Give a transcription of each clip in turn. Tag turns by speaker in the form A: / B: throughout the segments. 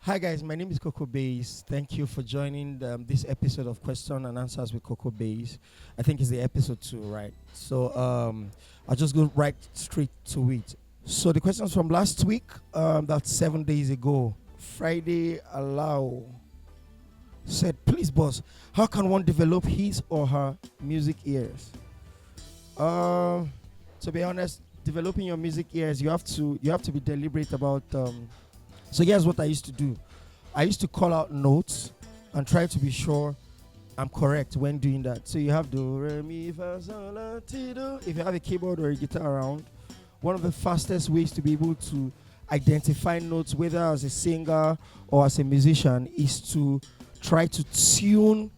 A: Hi guys, my name is Koko Bays. Thank you for joining this episode of Question and Answers with Koko Bays. I think it's the episode 2, right? So I'll just go right straight to it. So the questions from last week, that's 7 days ago. Friday Allow said, please boss, how can one develop his or her music ears? To be honest, developing your music ears, you have to be deliberate about so here's what I used to do. I used to call out notes and try to be sure I'm correct when doing that. So you have do, re, mi, fa, sol, la, ti, do. If you have a keyboard or a guitar around, one of the fastest ways to be able to identify notes, whether as a singer or as a musician, is to try to tune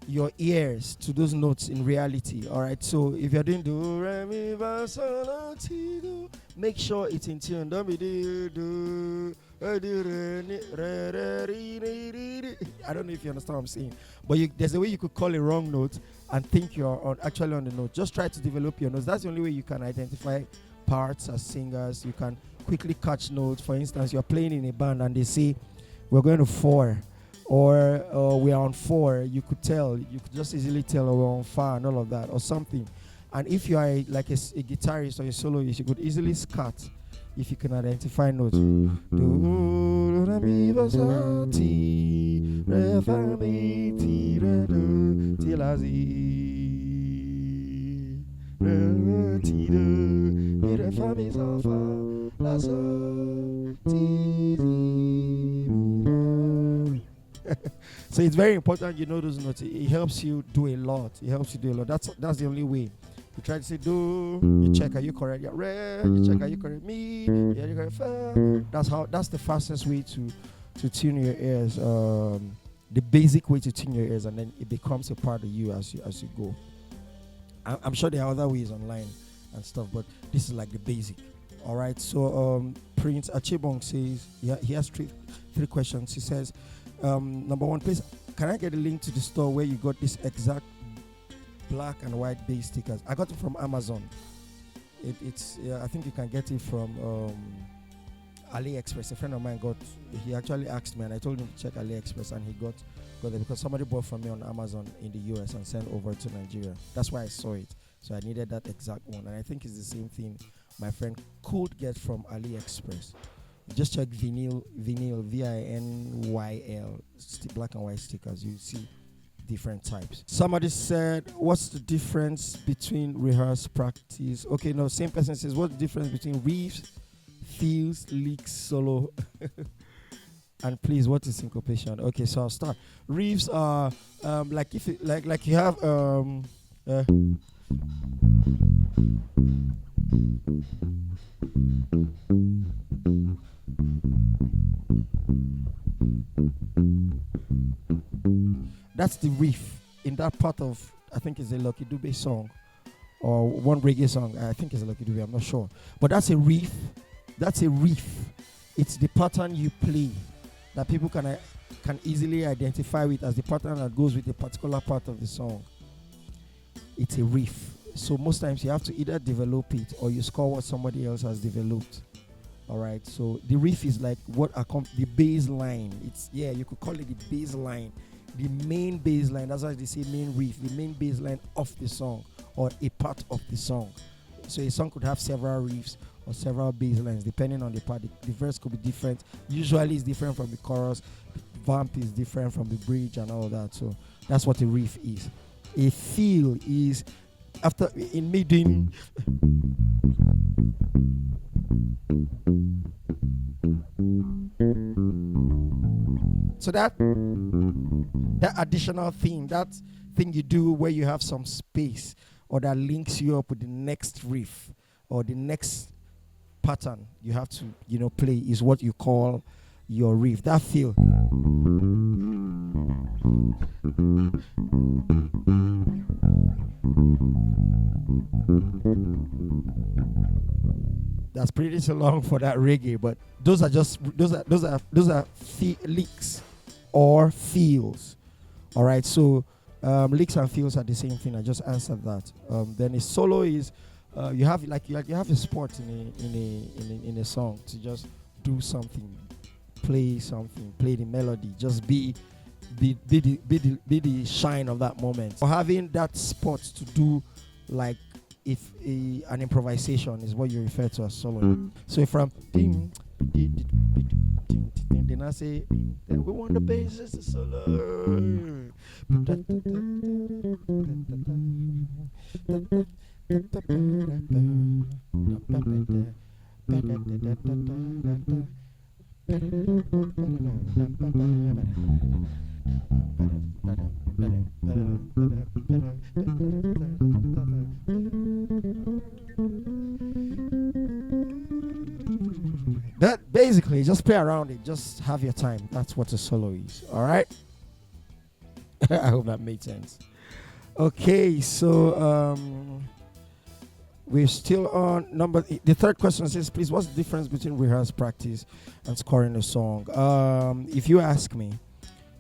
A: your ears to those notes in reality. All right. So if you're doing do, re, mi, fa, sol, la, ti, do, make sure it's in tune. Don't be do. I don't know if you understand what I'm saying, but there's a way you could call a wrong note and think you're actually on the note. Just try to develop your notes. That's the only way you can identify parts as singers. You can quickly catch notes. For instance, you're playing in a band and they say we're going to 4 or we are on 4. You could just easily tell, we're on 5 and all of that or something. And if you are like a guitarist or a soloist, you could easily scat if you can identify notes. Do, re, mi, fa, sol, ti, re, fa, mi, ti, re, do, ti, la, si, re, ti, do, mi, re, fa, mi, sol, fa, la, sol, ti, si, mi, re. So it's very important you know those notes. It helps you do a lot. That's the only way. You try to say do, you check, are you correct? Yeah, re, you check, are you correct? Mi, yeah, you correct? Fa. That's the fastest way to tune your ears. The basic way to tune your ears, and then it becomes a part of you as you go. I'm sure there are other ways online and stuff, but this is like the basic. All right. So Prince Achibong says, yeah, he has three questions. He says, number 1, please, can I get a link to the store where you got this exact black and white base stickers? I got it from Amazon. I think you can get it from AliExpress. A friend of mine he actually asked me and I told him to check AliExpress and he got it because somebody bought from me on Amazon in the US and sent over to Nigeria. That's why I saw it. So I needed that exact one, and I think it's the same thing my friend could get from AliExpress. Just check vinyl VINYL black and white stickers. You see different types. Somebody said, what's the difference between rehearse, practice? Okay, no, same person says, what's the difference between reefs, fills, licks, solo? And please, what is syncopation? Okay, so I'll start. Reefs are like if it, like you have that's the reef in that part of, I think it's a Lucky Dube song or one reggae song. I think it's a Lucky Dube, I'm not sure. But that's a reef. That's a reef. It's the pattern you play that people can easily identify with as the pattern that goes with a particular part of the song. It's a reef. So most times you have to either develop it or you score what somebody else has developed. All right. So the reef is like the bass line. You could call it the bass line. The main bass line, that's why they say main reef, the main bass line of the song or a part of the song. So a song could have several reefs or several bass lines depending on the part. The verse could be different. Usually it's different from the chorus. The vamp is different from the bridge and all that. So that's what a reef is. A feel is after in midden. So that additional thing, that thing you do where you have some space or that links you up with the next riff or the next pattern you have to, play is what you call your riff. That feel. That's pretty so long for that reggae, but those are licks or feels. All right, so licks and feels are the same thing. I just answered that. Then a solo is you have a spot in a song to just do something play something, play the melody, just be the shine of that moment. For having that spot to do, like, if an improvisation is what you refer to as solo. So if I'm ding, then I say, then we want the bass is the solo. That basically, just play around it, just have your time. That's what a solo is. All right. I hope that made sense. Okay, so we're still on the third question says, please, what's the difference between rehearsed practice and scoring a song? If you ask me,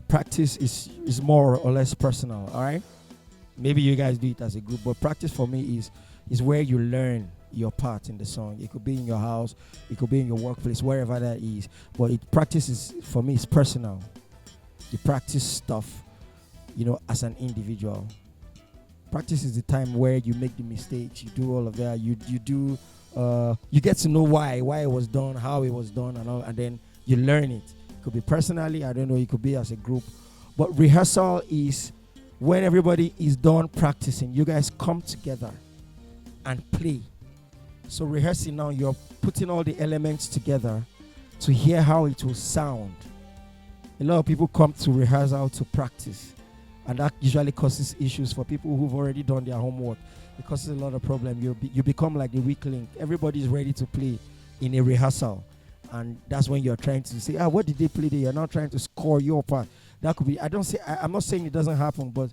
A: practice is more or less personal. All right, maybe you guys do it as a group, but practice for me is where you learn your part in the song. It could be in your house, it could be in your workplace, wherever that is. But practice is, for me, is personal. You practice stuff, as an individual. Practice is the time where you make the mistakes, you do all of that, you do, you get to know why it was done, how it was done, and all, and then you learn it. It could be personally, I don't know, it could be as a group. But rehearsal is when everybody is done practicing, you guys come together and play. So rehearsing now, you're putting all the elements together to hear how it will sound. A lot of people come to rehearsal to practice, and that usually causes issues for people who've already done their homework. It causes a lot of problems. You become like the weak link. Everybody's ready to play in a rehearsal, and that's when you're trying to say, what did they play there? You're now trying to score your part. That could be, I'm not saying it doesn't happen, but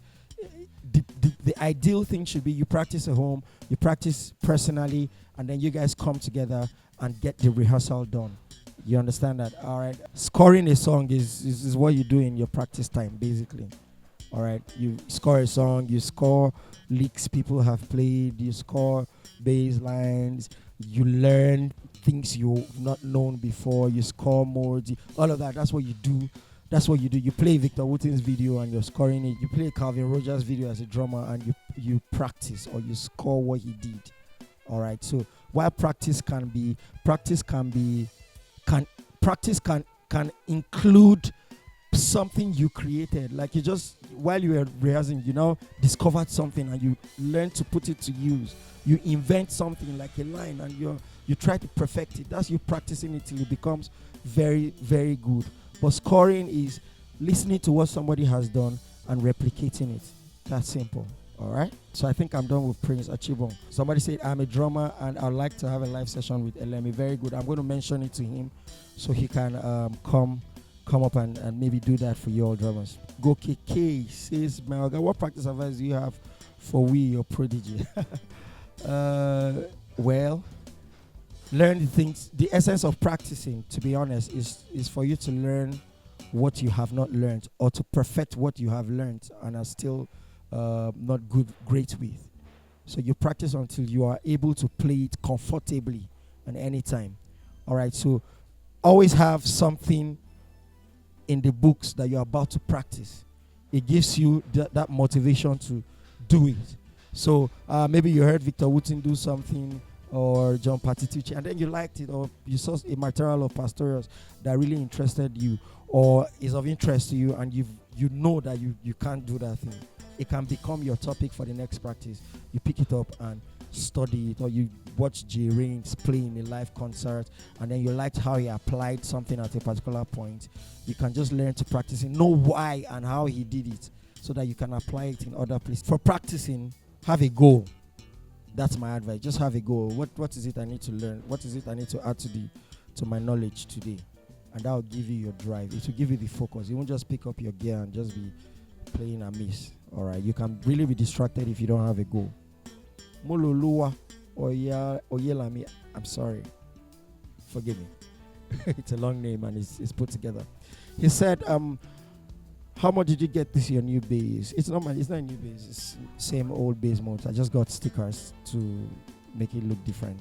A: the ideal thing should be you practice at home, you practice personally, and then you guys come together and get the rehearsal done. You understand that? All right. Scoring a song is what you do in your practice time, basically. All right. You score a song, you score licks people have played, you score bass lines, you learn things you've not known before, you score modes, all of that. That's what you do. That's what you do. You play Victor Wooten's video and you're scoring it. You play Calvin Rogers' video as a drummer and you practice, or you score what he did. All right. So while practice can include something you created. Like you just, while you were rehearsing, discovered something and you learn to put it to use. You invent something like a line and you try to perfect it. That's you practicing it till it becomes very, very good. But scoring is listening to what somebody has done and replicating it. That's simple. All right. So I think I'm done with Prince Achibong. Somebody said, I'm a drummer and I'd like to have a live session with Elemi. Very good. I'm going to mention it to him so he can come up and maybe do that for you all drummers. Go KK says, Melga, what practice advice do you have for your prodigy? Well, learn the things. The essence of practicing, to be honest, is for you to learn what you have not learned, or to perfect what you have learned and are still not great with. So you practice until you are able to play it comfortably and anytime. All right. So always have something in the books that you're about to practice. It gives you that motivation to do it. So maybe you heard Victor Wooten do something, or John Patitucci, and then you liked it, or you saw a material of pastorals that really interested you, or is of interest to you, and you know that you can't do that thing. It can become your topic for the next practice. You pick it up and study it, or you watch Jay Rains play in a live concert, and then you liked how he applied something at a particular point. You can just learn to practice it, know why and how he did it, so that you can apply it in other places. For practicing, have a goal. That's my advice. Just have a goal. What is it I need to learn? What is it I need to add to my knowledge today? And that will give you your drive. It will give you the focus. You won't just pick up your gear and just be playing amiss. All right. You can really be distracted if you don't have a goal. Mololuwa Oyelami. I'm sorry. Forgive me. It's a long name and it's put together. He said, how much did you get this your new bass? It's not a new bass. It's same old bass modes. I just got stickers to make it look different.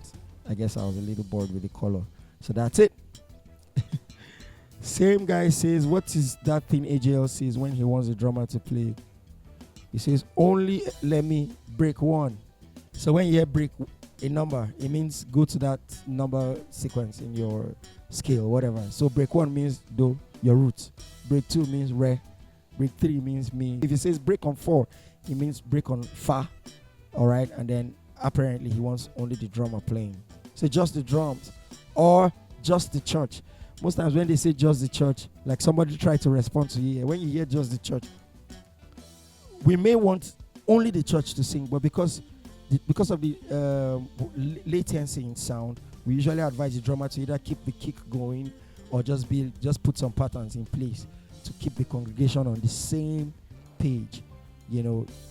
A: I guess I was a little bored with the color. So that's it. Same guy says, what is that thing AJL says when he wants the drummer to play? He says, only let me break one. So when you hear break a number, it means go to that number sequence in your scale, whatever. So break one means do, your root. Break two means re. Break three means mi. If he says break on 4, he means break on fa. All right. And then apparently he wants only the drummer playing. So just the drums or just the church. Most times when they say just the church, like somebody try to respond to you. When you hear just the church, we may want only the church to sing, but because of the latency in sound, we usually advise the drummer to either keep the kick going or just put some patterns in place to keep the congregation on the same page,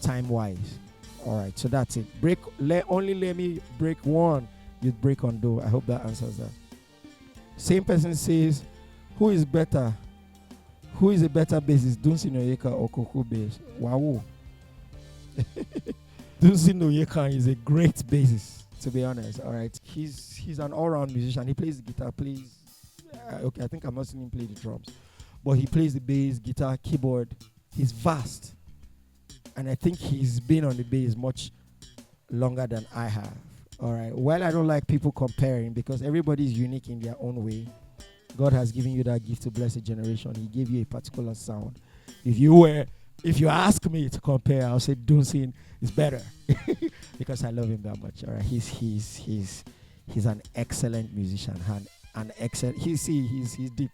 A: time-wise. All right, so that's it. Only let me break one. You'd break on do. I hope that answers that. Same person says, who is better? Who is a better bassist, Dunsin Oyeka or Koko bass? Wow. Dunsin Oyeka is a great bassist, to be honest. All right, he's an all-round musician. He plays the guitar, I think I'm not seeing him play the drums, but he plays the bass, guitar, keyboard. He's vast, and I think he's been on the bass much longer than I have. All right. Well, I don't like people comparing because everybody is unique in their own way. God has given you that gift to bless a generation. He gave you a particular sound. If you ask me to compare, I'll say Dunsin is better because I love him that much. All right. He's an excellent musician. An excellent. He's deep.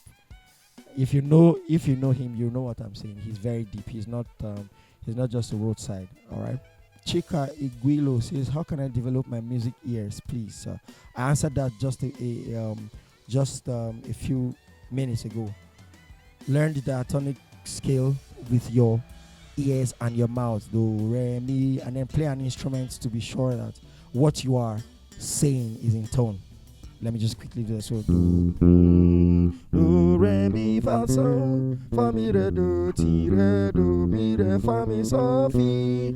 A: If you know him, you know what I'm saying. He's very deep. He's not just a roadside. All right. Chika Iguilo says, how can I develop my music ears, please? I answered that just a few minutes ago. Learn the diatonic scale with your ears and your mouth. Do, re, mi, and then play an instrument to be sure that what you are saying is in tone. Let me just quickly do this. So, do, re, mi, fa, sol, fa, mi, re, do, ti, re, do, mi, re, fa, mi, so, fi.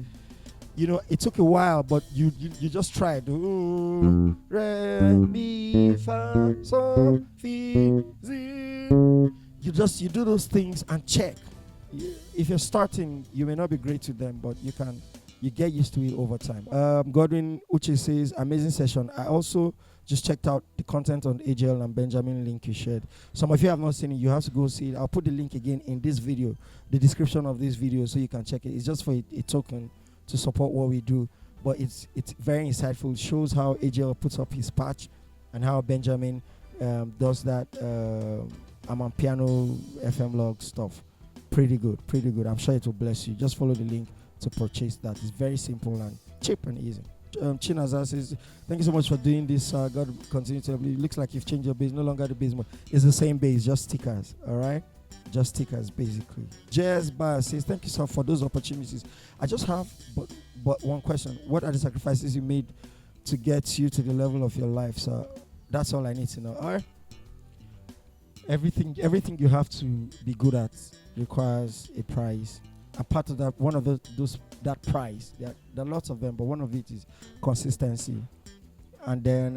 A: It took a while, but you just try. Do, re, mi, fa, sol, fi, zi. You do those things and check. If you're starting, you may not be great with them, but you get used to it over time. Godwin Uche says, amazing session. I also just checked out the content on AJL and Benjamin link you shared. Some of you have not seen it. You have to go see it. I'll put the link again in this video, the description of this video, so you can check it. It's just for a token to support what we do, but it's very insightful. It shows how AJL puts up his patch and how Benjamin does that AMApiano FM log stuff. Pretty good. I'm sure it will bless you. Just follow the link to purchase that. It's very simple and cheap and easy. Chinaza says, thank you so much for doing this. God continue to help you. It looks like you've changed your bass. No longer the bass mode. It's the same bass, just stickers. All right? Just stickers, basically. Jazz Bar says, thank you, sir, for those opportunities. I just have but one question. What are the sacrifices you made to get you to the level of your life, sir? That's all I need to know. All right? Everything you have to be good at requires a price. And part of that, one of that price, there are lots of them, but one of it is consistency. And then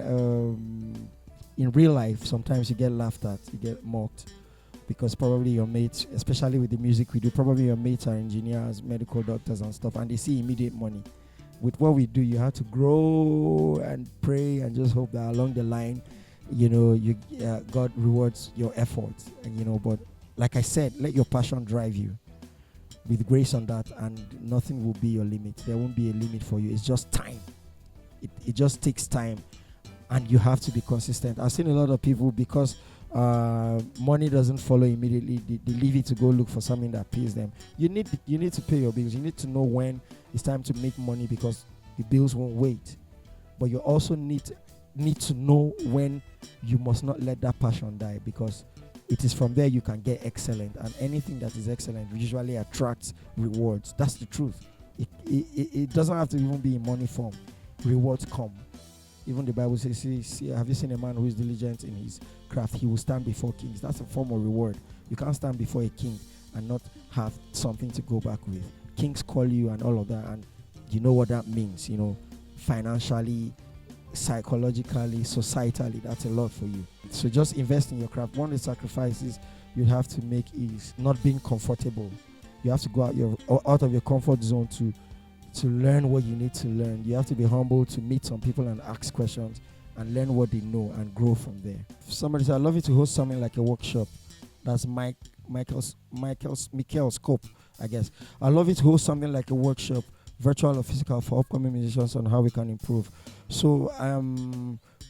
A: in real life, sometimes you get laughed at, you get mocked, because probably your mates, especially with the music we do, probably your mates are engineers, medical doctors and stuff, and they see immediate money. With what we do, you have to grow and pray and just hope that along the line, God rewards your efforts. And but like I said, let your passion drive you with grace on that, and nothing will be your limit. There won't be a limit for you. It's just time. It just takes time, and you have to be consistent. I've seen a lot of people, because money doesn't follow immediately, they leave it to go look for something that pays them. You need to pay your bills. You need to know when it's time to make money, because the bills won't wait. But you also need to know when you must not let that passion die, because it is from there you can get excellent, and anything that is excellent usually attracts rewards. That's the truth. It doesn't have to even be in money form. Rewards come. Even the Bible says, see, have you seen a man who is diligent in his craft? He will stand before kings. That's a form of reward. You can't stand before a king and not have something to go back with. Kings call you and all of that, and you know what that means, financially, psychologically, societally. That's a lot for you. So just invest in your craft. One of the sacrifices you have to make is not being comfortable. You have to go out of your comfort zone to learn what you need to learn. You have to be humble to meet some people and ask questions and learn what they know and grow from there. Somebody said, I'd love you to host something like a workshop. That's Michael's scope, I guess. I'd love you to host something like a workshop, virtual or physical, for upcoming musicians on how we can improve. So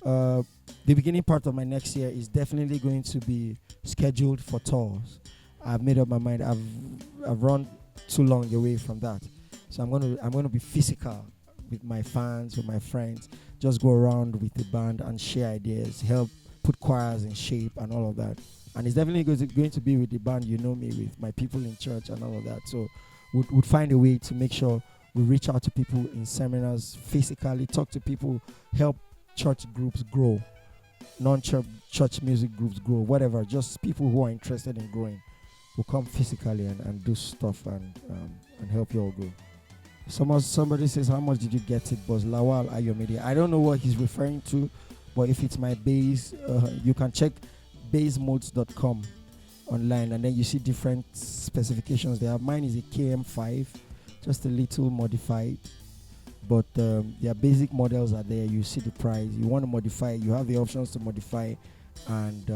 A: the beginning part of my next year is definitely going to be scheduled for tours. I've made up my mind. I've run too long away from that. So I'm going to be physical with my fans, with my friends, just go around with the band and share ideas, help put choirs in shape and all of that. And it's definitely going to be with the band, you know me, with my people in church and all of that. So we'd find a way to make sure we reach out to people in seminars, physically, talk to people, help church groups grow, non-church music groups grow, whatever. Just people who are interested in growing will come physically and do stuff and help you all grow. Somebody says, how much did you get it? Boss Lawal Ayomide. I don't know what he's referring to, but if it's my bass, you can check bassmodes.com online, and then you see different specifications there. Mine is a KM5, just a little modified, but their basic models are there. You see the price. You want to modify, you have the options to modify and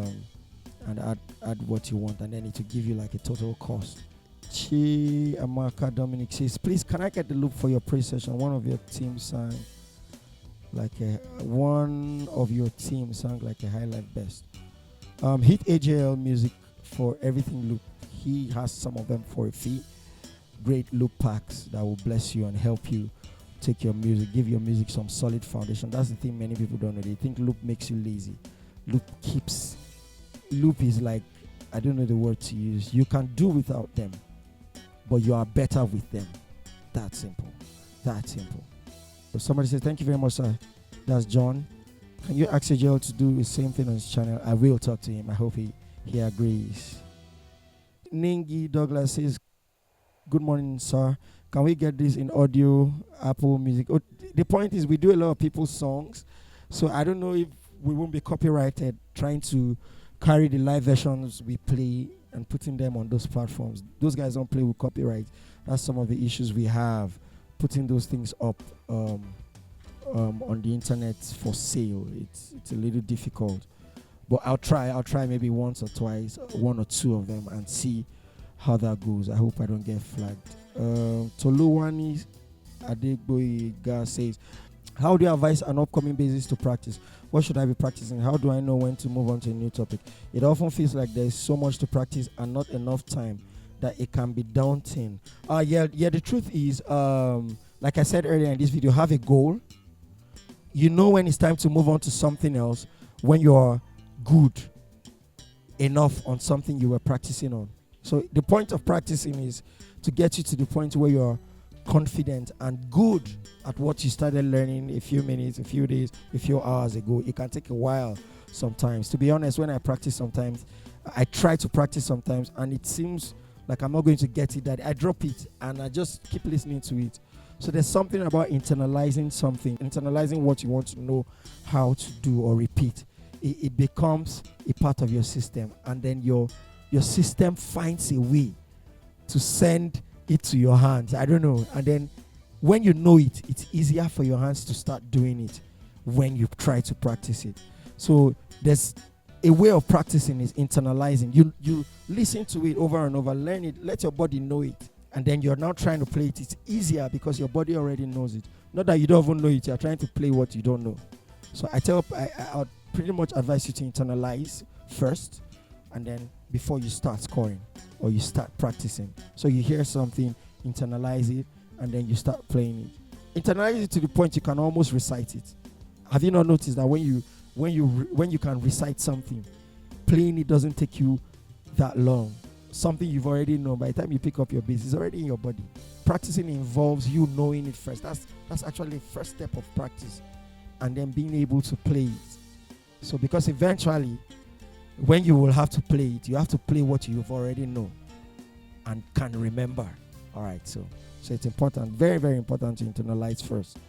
A: add what you want, and then it will give you like a total cost. Amaka Dominic says, please, can I get the loop for your praise session? One of your team sang like a highlight best. Hit AJL Music for everything loop. He has some of them for a fee. Great loop packs that will bless you and help you take your music, give your music some solid foundation. That's the thing many people don't know. They think loop makes you lazy. Loop is like, I don't know the word to use. You can do without them, but you are better with them. That simple. So somebody says, thank you very much, sir. That's John. Can you ask AJL to do the same thing on his channel? I will talk to him. I hope he agrees. Ningi Douglas says, good morning, sir. Can we get this in audio, Apple Music? Oh, the point is we do a lot of people's songs, so I don't know if we won't be copyrighted trying to carry the live versions we play and putting them on those platforms. Those guys don't play with copyright. That's some of the issues we have, putting those things up on the internet for sale. It's a little difficult, but I'll try maybe once or twice, one or two of them, and see how that goes. I hope I don't get flagged. Toluwani Adegboyega says, how do you advise an upcoming bassist to practice? What should I be practicing? How do I know when to move on to a new topic? It often feels like there's so much to practice and not enough time that it can be daunting. The truth is, like I said earlier in this video, have a goal. You know when it's time to move on to something else when you're good enough on something you were practicing on. So the point of practicing is to get you to the point where you're confident and good at what you started learning a few minutes, a few days, a few hours ago. It can take a while sometimes. To be honest, when I practice sometimes, I try to practice sometimes, and it seems like I'm not going to get it, that I drop it and I just keep listening to it. So there's something about internalizing what you want to know how to do or repeat. It becomes a part of your system, and then your system finds a way to send it to your hands. I don't know. And then when you know it, it's easier for your hands to start doing it when you try to practice it. So there's a way of practicing is internalizing. You listen to it over and over, learn it, let your body know it, and then you're now trying to play it. It's easier because your body already knows it. Not that you don't even know it, you're trying to play what you don't know. So I'll pretty much advise you to internalize first, and then before you start scoring or you start practicing. So you hear something, internalize it, and then you start playing it. Internalize it to the point you can almost recite it. Have you not noticed that when you can recite something, playing it doesn't take you that long? Something you've already known, by the time you pick up your bass, it's already in your body. Practicing involves you knowing it first. That's actually the first step of practice, and then being able to play it. So because eventually, when you will have to play it, you have to play what you've already known and can remember. All right, so it's important, very, very important to internalize first.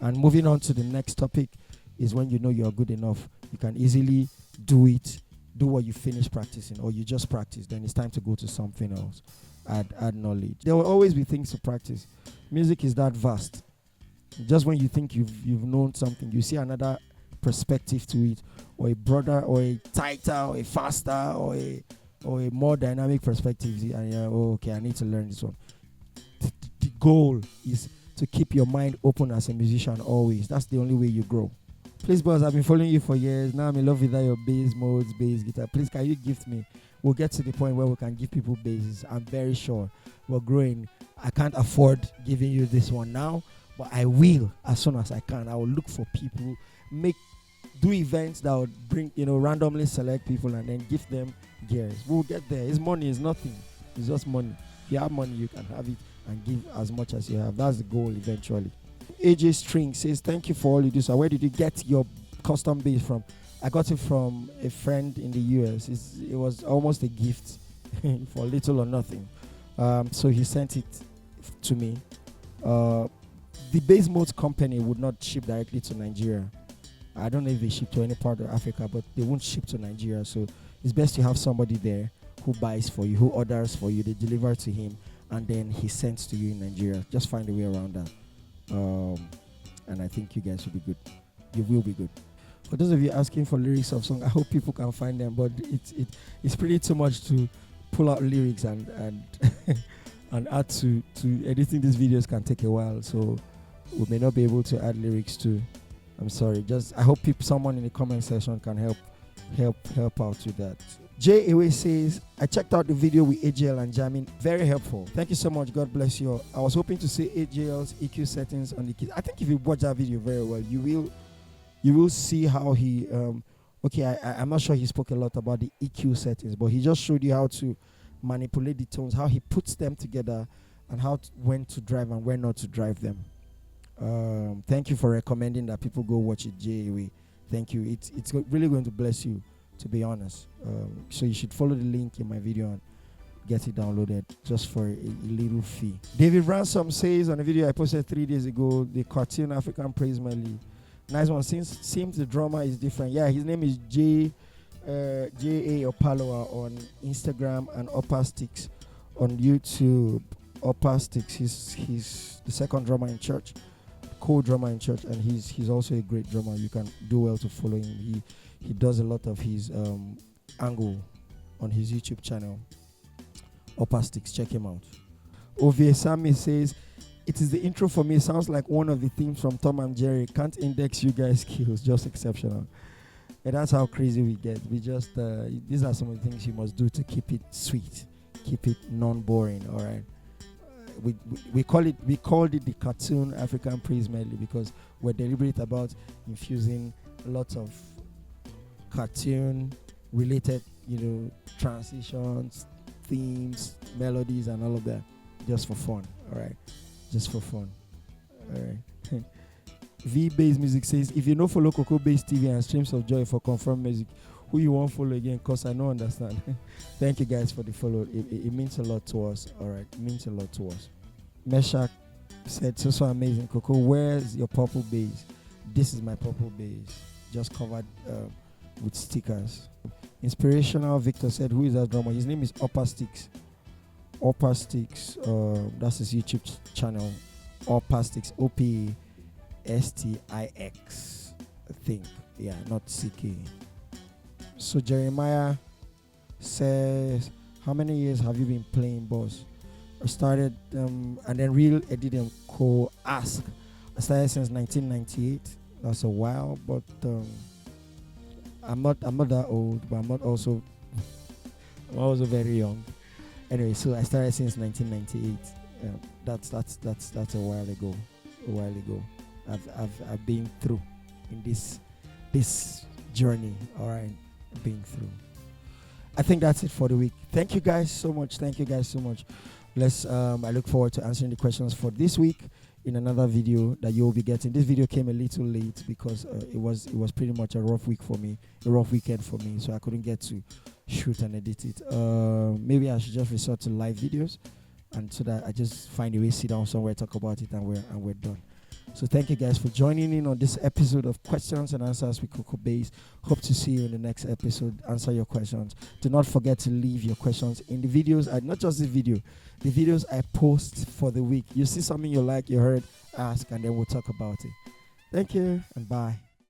A: And moving on to the next topic is when you know you're good enough, you can easily do it do what you finish practicing, or you just practice, then it's time to go to something else. Add knowledge. There will always be things to practice. Music is that vast. Just when you think you've known something, you see another perspective to it, or a broader, or a tighter, or a faster, or a more dynamic perspective. And you're, okay, I need to learn this one. The goal is to keep your mind open as a musician always. That's the only way you grow. Please, boss, I've been following you for years. Now I'm in love with your bass modes, bass guitar. Please, can you gift me? We'll get to the point where we can give people basses. I'm very sure we're growing. I can't afford giving you this one now, but I will as soon as I can. I will look for people, do events that would bring, randomly select people and then give them gears. We'll get there. It's money, it's nothing. It's just money. If you have money, you can have it and give as much as you have. That's the goal eventually. AJ String says, thank you for all you do. So where did you get your custom bass from? I got it from a friend in the US. It was almost a gift for little or nothing. So he sent it to me. The bass modes company would not ship directly to Nigeria. I don't know if they ship to any part of Africa, but they won't ship to Nigeria. So it's best to have somebody there who buys for you, who orders for you. They deliver to him, and then he sends to you in Nigeria. Just find a way around that. And I think you guys will be good. You will be good. For those of you asking for lyrics of song, I hope people can find them, but it's pretty too much to pull out lyrics and and add to editing these videos can take a while, so we may not be able to add lyrics to. I'm sorry. Just I hope someone in the comment section can help out with that. Jay Away says, I checked out the video with AJL and jamming. Very helpful. Thank you so much. God bless you all. I was hoping to see AJL's EQ settings on the keys. I think if you watch that video very well, you will see how he I'm not sure he spoke a lot about the EQ settings, but he just showed you how to manipulate the tones, how he puts them together, and when to drive and when not to drive them. Thank you for recommending that people go watch it, Jay. Thank you. It's really going to bless you, to be honest. So you should follow the link in my video and get it downloaded just for a little fee. David Ransom says on a video I posted 3 days ago, the cartoon African Praise Melody. Nice one. Seems the drummer is different. Yeah, his name is J.A. Opaloa on Instagram and Upper Sticks on YouTube. Upper Sticks. He's the second drummer in church, co-drummer in church, and he's also a great drummer. You can do well to follow him. He does a lot of his angle on his YouTube channel. Upper Sticks, check him out. Ovie Sami says, it is the intro for me. Sounds like one of the themes from Tom and Jerry. Can't index you guys' skills. Just exceptional. And that's how crazy we get. We just these are some of the things you must do to keep it sweet, keep it non-boring. All right. We called it the cartoon African Praise Medley because we're deliberate about infusing lots of cartoon related, transitions, themes, melodies, and all of that, just for fun. All right. Just for fun. All right. V Bass Music says, if you know follow Koko Bass TV and Streams of Joy for confirmed music, who you want follow again? Cause I don't understand. Thank you guys for the follow. It means a lot to us. All right. It means a lot to us. Meshach said, so amazing. Koko, where's your purple bass? This is my purple bass. Just covered with stickers. Inspirational Victor said, who is that drummer? His name is Upper Sticks. Upper Sticks, that's his YouTube channel. Upper Sticks, OPSTIX, I think. Yeah, not CK. So Jeremiah says, how many years have you been playing, boss? I started, and then Real Eddie and Co ask. I started since 1998. That's a while, but I'm not that old, but I'm also very young. Anyway, so I started since 1998. That's a while ago. I've been through in this journey. All right, been through. I think that's it for the week. Thank you guys so much. I look forward to answering the questions for this week in another video that you'll be getting. This video came a little late because it was pretty much a rough weekend for me, so I couldn't get to shoot and edit it. Maybe I should just resort to live videos, and so that I just find a way, sit down somewhere, talk about it, and we're done. So thank you guys for joining in on this episode of Questions and Answers with Koko Base. Hope to see you in the next episode. Answer your questions. Do not forget to leave your questions in the videos. Not just this video, the videos I post for the week. You see something you like, you heard, ask, and then we'll talk about it. Thank you and bye.